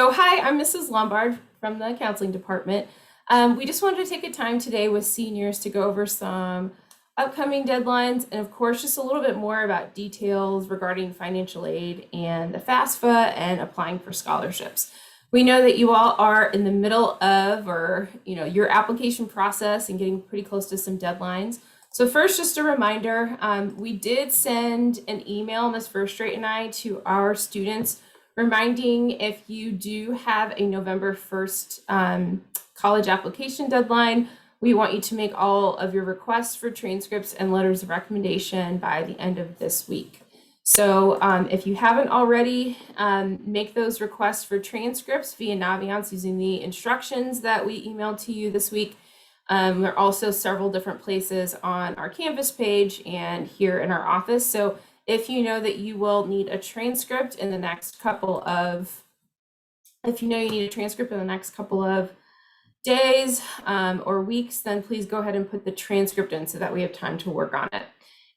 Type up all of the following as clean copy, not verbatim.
So hi, I'm Mrs. Lombard from the counseling department. We just wanted to take a time today with seniors to go over some upcoming deadlines and of course just a little bit more about details regarding financial aid and the FAFSA and applying for scholarships. We know that you all are in the middle of your application process and getting pretty close to some deadlines. So first, just a reminder, we did send an email, Ms. Firstrate and I, to our students reminding if you do have a November 1st college application deadline, we want you to make all of your requests for transcripts and letters of recommendation by the end of this week. So if you haven't already, make those requests for transcripts via Naviance using the instructions that we emailed to you this week. There are also several different places on our Canvas page and here in our office. So if you know that you will need a transcript in the next couple of, days or weeks, then please go ahead and put the transcript in so that we have time to work on it.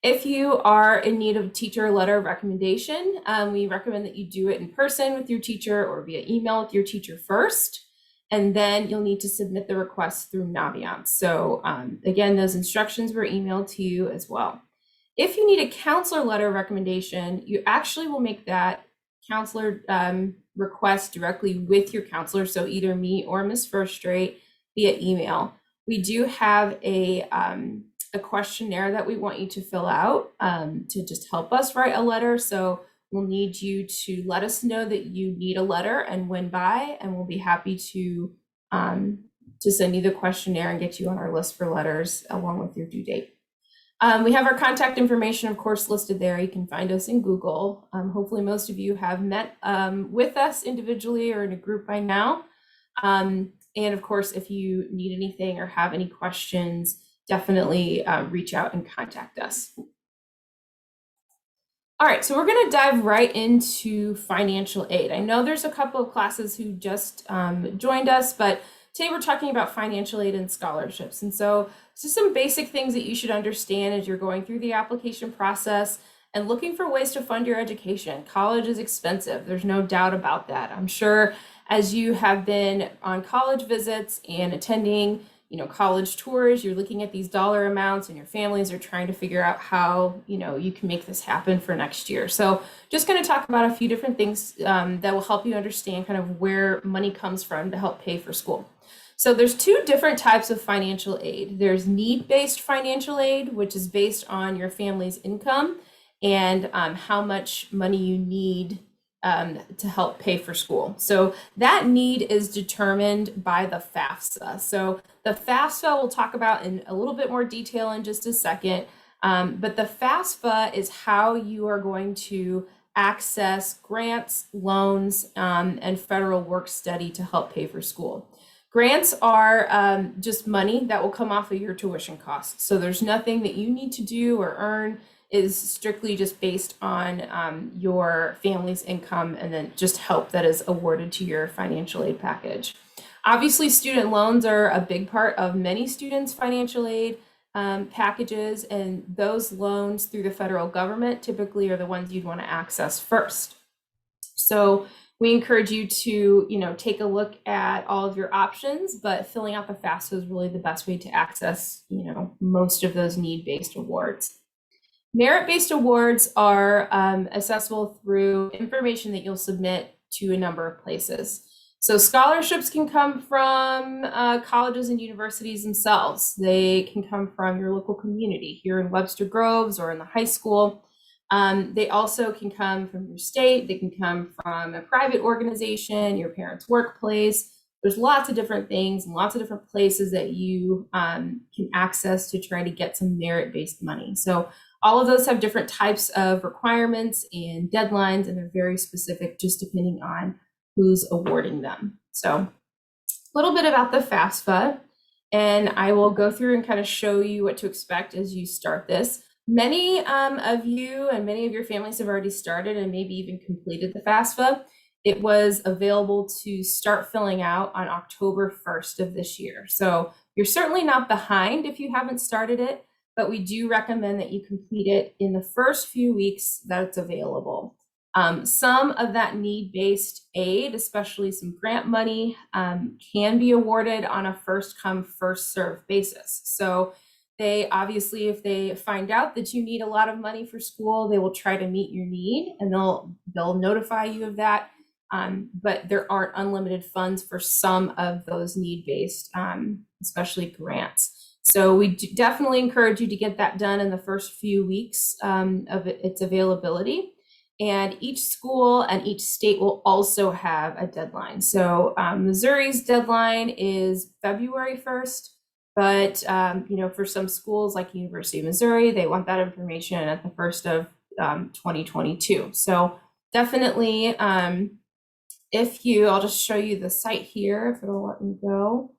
If you are in need of a teacher letter of recommendation, we recommend that you do it in person with your teacher or via email with your teacher first, and then you'll need to submit the request through Naviance. So again, those instructions were emailed to you as well. If you need a counselor letter of recommendation, you actually will make that counselor request directly with your counselor, so either me or Ms. Firstrate via email. We do have a questionnaire that we want you to fill out to just help us write a letter. So we'll need you to let us know that you need a letter and when by, and we'll be happy to send you the questionnaire and get you on our list for letters along with your due date. We have our contact information, of course, listed there. You can find us in Google. Hopefully most of you have met with us individually or in a group by now. And of course, if you need anything or have any questions, definitely reach out and contact us. All right, so we're going to dive right into financial aid. I know there's a couple of classes who just joined us, but today we're talking about financial aid and scholarships. And so just some basic things that you should understand as you're going through the application process and looking for ways to fund your education. College is expensive. There's no doubt about that. I'm sure as you have been on college visits and attending college tours, you're looking at these dollar amounts and your families are trying to figure out how, you can make this happen for next year. So just going to talk about a few different things that will help you understand kind of where money comes from to help pay for school. So there's two different types of financial aid. There's need-based financial aid, which is based on your family's income and how much money you need to help pay for school. So that need is determined by the FAFSA. So the FAFSA we'll talk about in a little bit more detail in just a second, but the FAFSA is how you are going to access grants, loans, and federal work study to help pay for school. Grants are just money that will come off of your tuition costs. So there's nothing that you need to do or earn. Is strictly just based on your family's income and then just help that is awarded to your financial aid package. Obviously, student loans are a big part of many students' financial aid packages, and those loans through the federal government typically are the ones you'd want to access first. So we encourage you to, take a look at all of your options, but filling out the FAFSA is really the best way to access, most of those need-based awards. Merit-based awards are accessible through information that you'll submit to a number of places. So scholarships can come from colleges and universities themselves. They can come from your local community here in Webster Groves or in the high school. They also can come from your state. They can come from a private organization, your parents' workplace. There's lots of different things and lots of different places that you can access to try to get some merit-based money. So all of those have different types of requirements and deadlines, and they're very specific just depending on who's awarding them. So a little bit about the FAFSA, and I will go through and kind of show you what to expect as you start this. Many of you and many of your families have already started and maybe even completed the FAFSA. It was available to start filling out on October 1st of this year. So you're certainly not behind if you haven't started it, but we do recommend that you complete it in the first few weeks that it's available. Some of that need-based aid, especially some grant money, can be awarded on a first come, first served basis. So they obviously, if they find out that you need a lot of money for school, they will try to meet your need and they'll notify you of that. But there aren't unlimited funds for some of those need-based, especially grants. So we definitely encourage you to get that done in the first few weeks of its availability. And each school and each state will also have a deadline. So Missouri's deadline is February 1st, but for some schools like University of Missouri, they want that information at the 1st of 2022. So definitely, I'll just show you the site here if it'll let me go.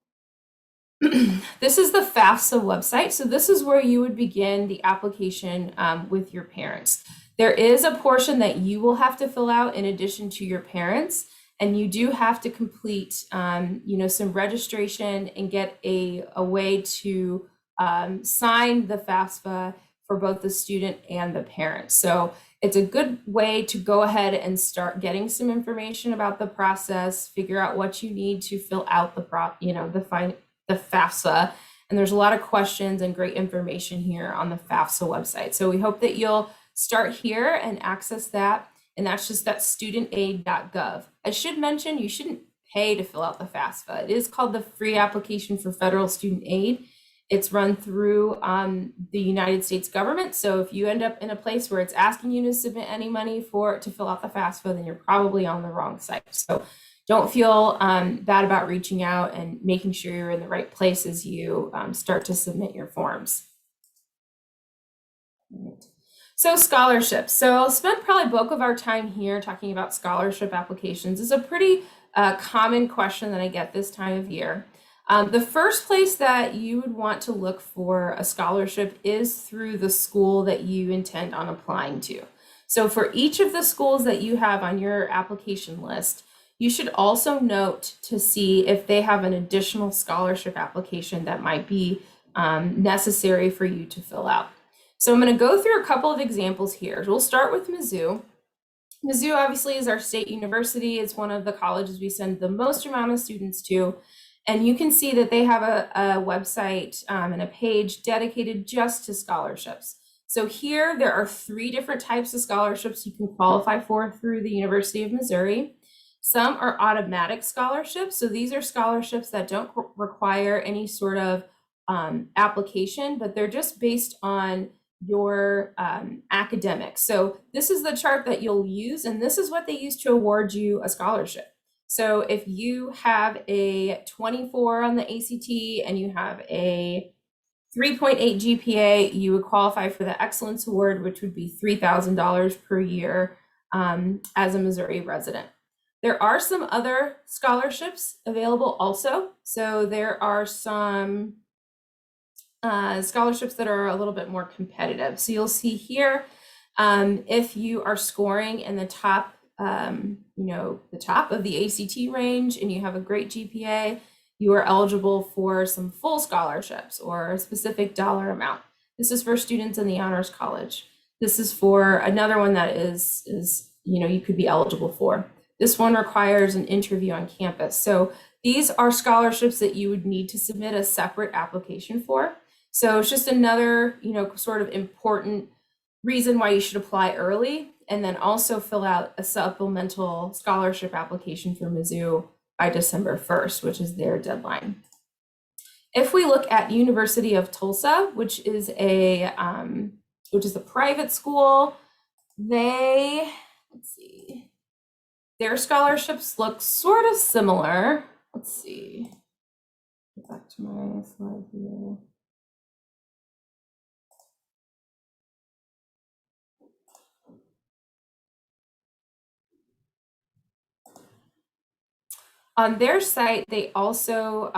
This is the FAFSA website. So this is where you would begin the application with your parents. There is a portion that you will have to fill out in addition to your parents, and you do have to complete, some registration and get a way to sign the FAFSA for both the student and the parent. So it's a good way to go ahead and start getting some information about the process, figure out what you need to fill out the FAFSA. And there's a lot of questions and great information here on the FAFSA website. So we hope that you'll start here and access that. And that's just that studentaid.gov. I should mention you shouldn't pay to fill out the FAFSA. It is called the Free Application for Federal Student Aid. It's run through the United States government. So if you end up in a place where it's asking you to submit any money to fill out the FAFSA, then you're probably on the wrong site. So don't feel bad about reaching out and making sure you're in the right place as you start to submit your forms. So scholarships. So I'll spend probably bulk of our time here talking about scholarship applications. It's a pretty common question that I get this time of year. The first place that you would want to look for a scholarship is through the school that you intend on applying to. So for each of the schools that you have on your application list, you should also note to see if they have an additional scholarship application that might be necessary for you to fill out. So I'm going to go through a couple of examples here. We'll start with Mizzou. Mizzou obviously is our state university. It's one of the colleges we send the most amount of students to. And you can see that they have a website and a page dedicated just to scholarships. So here there are 3 different types of scholarships you can qualify for through the University of Missouri. Some are automatic scholarships. So these are scholarships that don't require any sort of application, but they're just based on your academics. So this is the chart that you'll use, and this is what they use to award you a scholarship. So if you have a 24 on the ACT and you have a 3.8 GPA, you would qualify for the Excellence Award, which would be $3,000 per year as a Missouri resident. There are some other scholarships available also. So there are some scholarships that are a little bit more competitive. So you'll see here, if you are scoring in the top, the top of the ACT range and you have a great GPA, you are eligible for some full scholarships or a specific dollar amount. This is for students in the Honors College. This is for another one that is you could be eligible for. This one requires an interview on campus. So these are scholarships that you would need to submit a separate application for. So it's just another, sort of important reason why you should apply early, and then also fill out a supplemental scholarship application for Mizzou by December 1st, which is their deadline. If we look at University of Tulsa, which is a private school, let's see. Their scholarships look sort of similar. Let's see. Get back to my slide here. On their site, they also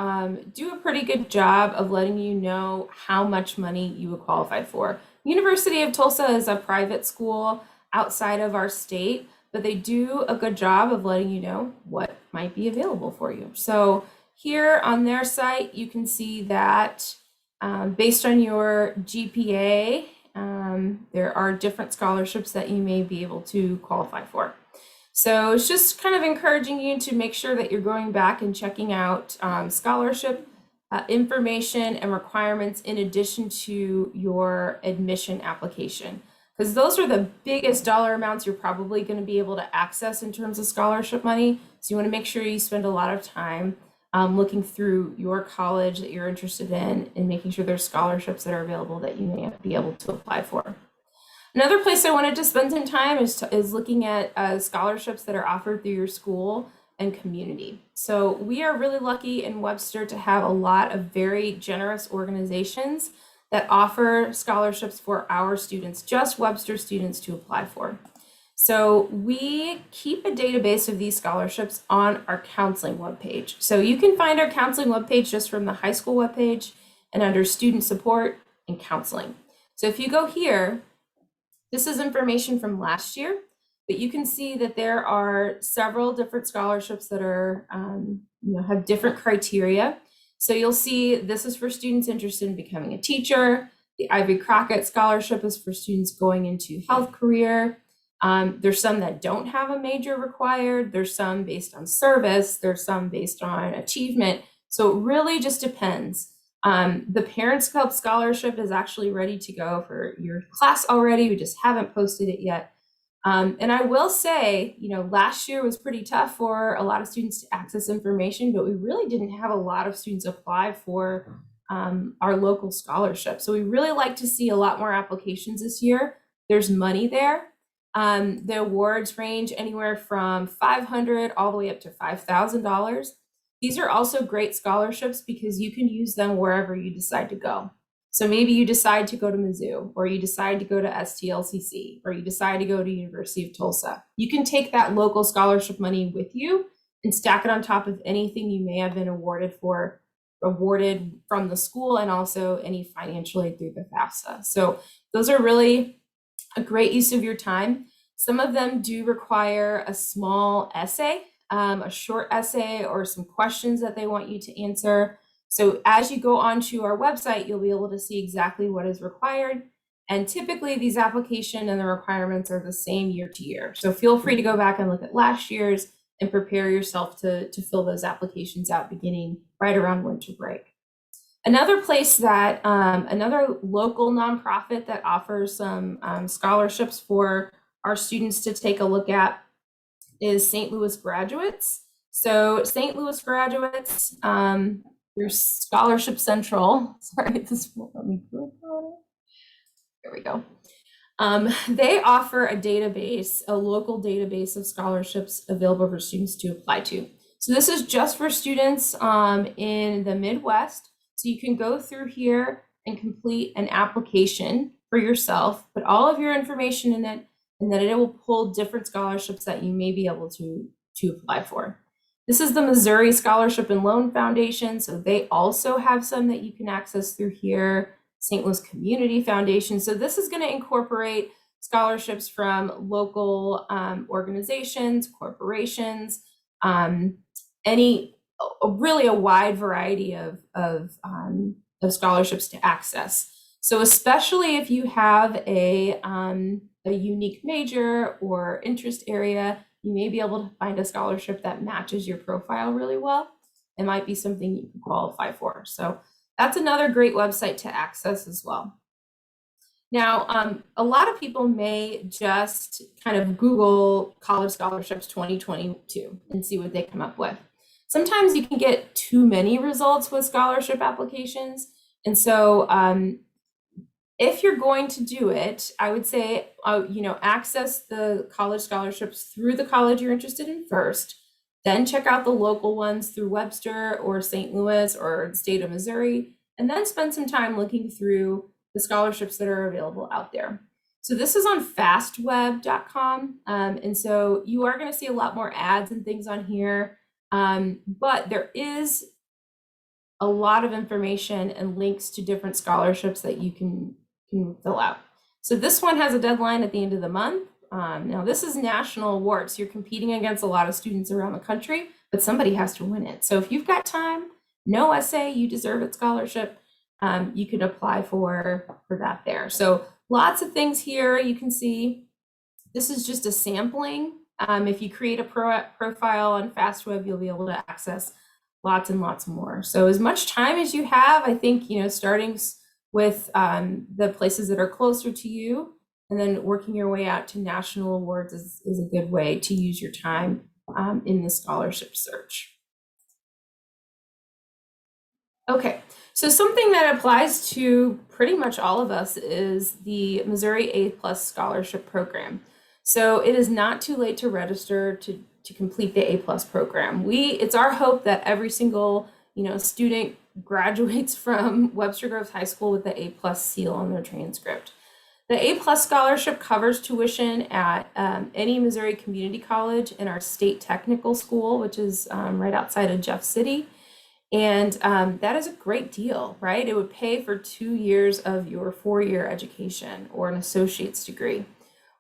do a pretty good job of letting you know how much money you would qualify for. University of Tulsa is a private school outside of our state, but they do a good job of letting you know what might be available for you. So here on their site, you can see that based on your GPA, there are different scholarships that you may be able to qualify for. So it's just kind of encouraging you to make sure that you're going back and checking out scholarship information and requirements in addition to your admission application, because those are the biggest dollar amounts you're probably going to be able to access in terms of scholarship money. So you want to make sure you spend a lot of time looking through your college that you're interested in and making sure there's scholarships that are available that you may be able to apply for. Another place I wanted to spend some time is looking at scholarships that are offered through your school and community. So we are really lucky in Webster to have a lot of very generous organizations that offer scholarships for our students, just Webster students, to apply for. So we keep a database of these scholarships on our counseling webpage. So you can find our counseling webpage just from the high school webpage and under student support and counseling. So if you go here, this is information from last year, but you can see that there are several different scholarships that are, have different criteria. So you'll see this is for students interested in becoming a teacher. The Ivy Crockett Scholarship is for students going into health career. There's some that don't have a major required. There's some based on service. There's some based on achievement. So it really just depends. The Parents Club Scholarship is actually ready to go for your class already. We just haven't posted it yet. And I will say, last year was pretty tough for a lot of students to access information, but we really didn't have a lot of students apply for our local scholarship. So we really like to see a lot more applications this year. There's money there. The awards range anywhere from $500 all the way up to $5,000. These are also great scholarships because you can use them wherever you decide to go. So maybe you decide to go to Mizzou, or you decide to go to STLCC, or you decide to go to University of Tulsa. You can take that local scholarship money with you and stack it on top of anything you may have been awarded from the school, and also any financial aid through the FAFSA. So those are really a great use of your time. Some of them do require a small essay, a short essay, or some questions that they want you to answer. So as you go onto our website, you'll be able to see exactly what is required. And typically these application and the requirements are the same year to year. So feel free to go back and look at last year's and prepare yourself to fill those applications out beginning right around winter break. Another place that, another local nonprofit that offers some scholarships for our students to take a look at is St. Louis Graduates. So St. Louis Graduates, your Scholarship Central, sorry, this won't let me click on it. There we go. They offer a database, a local database of scholarships available for students to apply to. So this is just for students in the Midwest. So you can go through here and complete an application for yourself, put all of your information in it, and then it will pull different scholarships that you may be able to apply for. This is the Missouri Scholarship and Loan Foundation. So they also have some that you can access through here. St. Louis Community Foundation. So this is going to incorporate scholarships from local organizations, corporations, really a wide variety of scholarships to access. So especially if you have a unique major or interest area, you may be able to find a scholarship that matches your profile really well. It might be something you can qualify for. So that's another great website to access as well. Now, a lot of people may just kind of Google college scholarships 2022 and see what they come up with. Sometimes you can get too many results with scholarship applications. And so if you're going to do it, I would say, access the college scholarships through the college you're interested in first. Then check out the local ones through Webster or St. Louis or the state of Missouri, and then spend some time looking through the scholarships that are available out there. So this is on fastweb.com. And so you are going to see a lot more ads and things on here, but there is a lot of information and links to different scholarships that you can fill out. So this one has a deadline at the end of the month. Now this is national awards. You're competing against a lot of students around the country, but somebody has to win it. So if you've got time, no essay, you deserve it scholarship, you can apply for that there. So lots of things here you can see. This is just a sampling. If you create a profile on FastWeb, you'll be able to access lots and lots more. So as much time as you have, I think, starting with the places that are closer to you and then working your way out to national awards is a good way to use your time in the scholarship search. Okay, so something that applies to pretty much all of us is the Missouri A+ Scholarship Program. So it is not too late to register to complete the A+ program. It's our hope that every single student graduates from Webster Groves High School with the A+ seal on their transcript. The A+ scholarship covers tuition at any Missouri community college and our state technical school, which is right outside of Jeff City. And that is a great deal, right? It would pay for 2 years of your 4-year education or an associate's degree.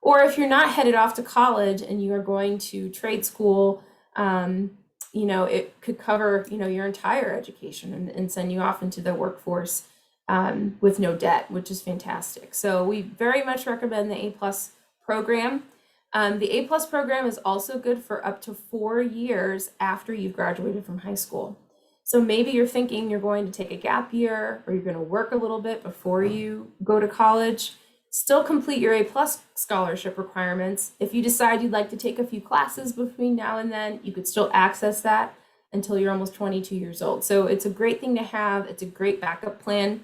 Or if you're not headed off to college and you are going to trade school, it could cover, your entire education and send you off into the workforce with no debt, which is fantastic. So we very much recommend the A+ program. The A+ program is also good for up to 4 years after you've graduated from high school. So maybe you're thinking you're going to take a gap year or you're going to work a little bit before you go to college. Still complete your A+ scholarship requirements. If you decide you'd like to take a few classes between now and then, you could still access that until you're almost 22 years old. So it's a great thing to have. It's a great backup plan.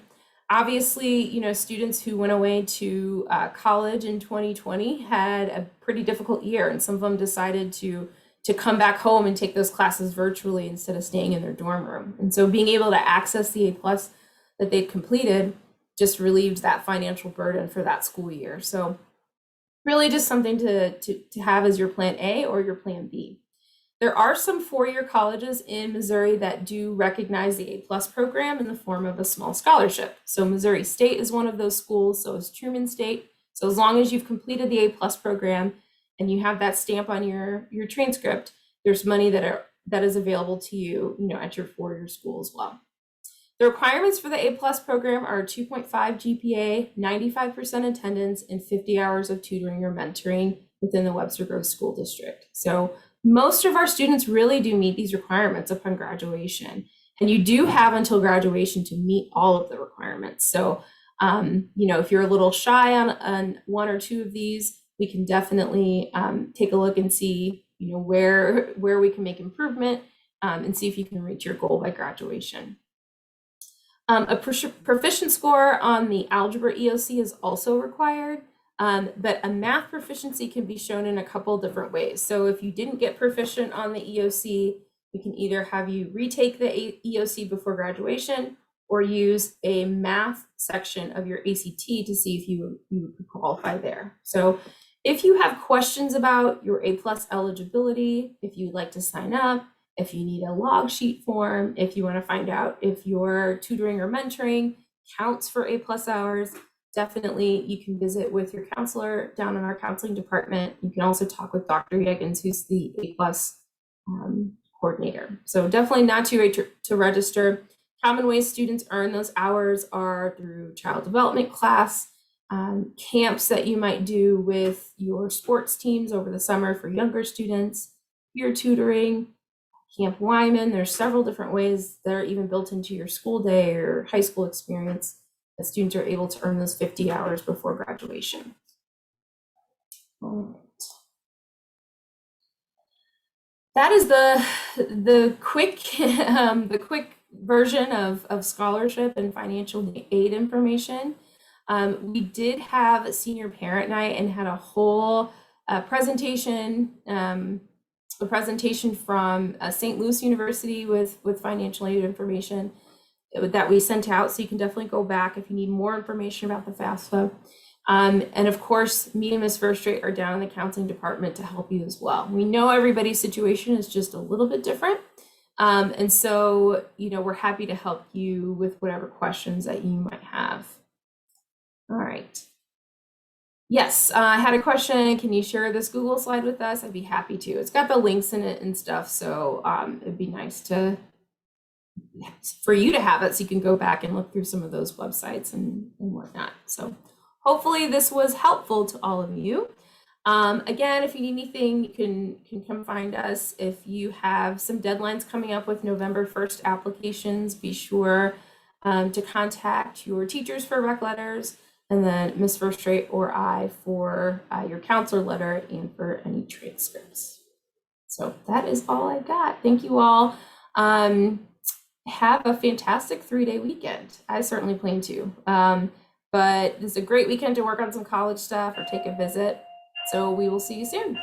Obviously, students who went away to college in 2020 had a pretty difficult year, and some of them decided to come back home and take those classes virtually instead of staying in their dorm room. And so being able to access the A+ that they'd completed just relieved that financial burden for that school year. So really just something to have as your plan A or your plan B. There are some 4-year colleges in Missouri that do recognize the A+ program in the form of a small scholarship. So Missouri State is one of those schools, so is Truman State. So as long as you've completed the A+ program and you have that stamp on your transcript, there's money that is available to you, at your 4-year school as well. The requirements for the A+ program are 2.5 GPA, 95% attendance, and 50 hours of tutoring or mentoring within the Webster Groves School District. So most of our students really do meet these requirements upon graduation. And you do have until graduation to meet all of the requirements. So, if you're a little shy on 1 or 2 of these, we can definitely take a look and see, where we can make improvement and see if you can reach your goal by graduation. A proficient score on the algebra EOC is also required, but a math proficiency can be shown in a couple different ways. So if you didn't get proficient on the EOC, we can either have you retake the EOC before graduation or use a math section of your ACT to see if you could qualify there. So if you have questions about your A+ eligibility, if you'd like to sign up, if you need a log sheet form, if you want to find out if your tutoring or mentoring counts for A+ hours, definitely you can visit with your counselor down in our counseling department. You can also talk with Dr. Yeggins, who's the A+ coordinator. So definitely not too late to register. Common ways students earn those hours are through child development class, camps that you might do with your sports teams over the summer for younger students, peer tutoring, Camp Wyman. There's several different ways that are even built into your school day or high school experience that students are able to earn those 50 hours before graduation. All right. That is the quick version of scholarship and financial aid information. We did have a senior parent night and had a whole presentation. A presentation from St. Louis University with financial aid information that we sent out. So you can definitely go back if you need more information about the FAFSA. And of course, me and Ms. First Rate are down in the counseling department to help you as well. We know everybody's situation is just a little bit different. And so, we're happy to help you with whatever questions that you might have. All right. Yes, I had a question. Can you share this Google slide with us? I'd be happy to. It's got the links in it and stuff, so it'd be nice for you to have it so you can go back and look through some of those websites and whatnot. So hopefully this was helpful to all of you. Again, if you need anything, you can come find us. If you have some deadlines coming up with November 1st applications, be sure to contact your teachers for rec letters, and then Ms. Verstrate or I for your counselor letter and for any transcripts. So that is all I got. Thank you all. Have a fantastic 3-day weekend. I certainly plan to. But it's a great weekend to work on some college stuff or take a visit. So we will see you soon.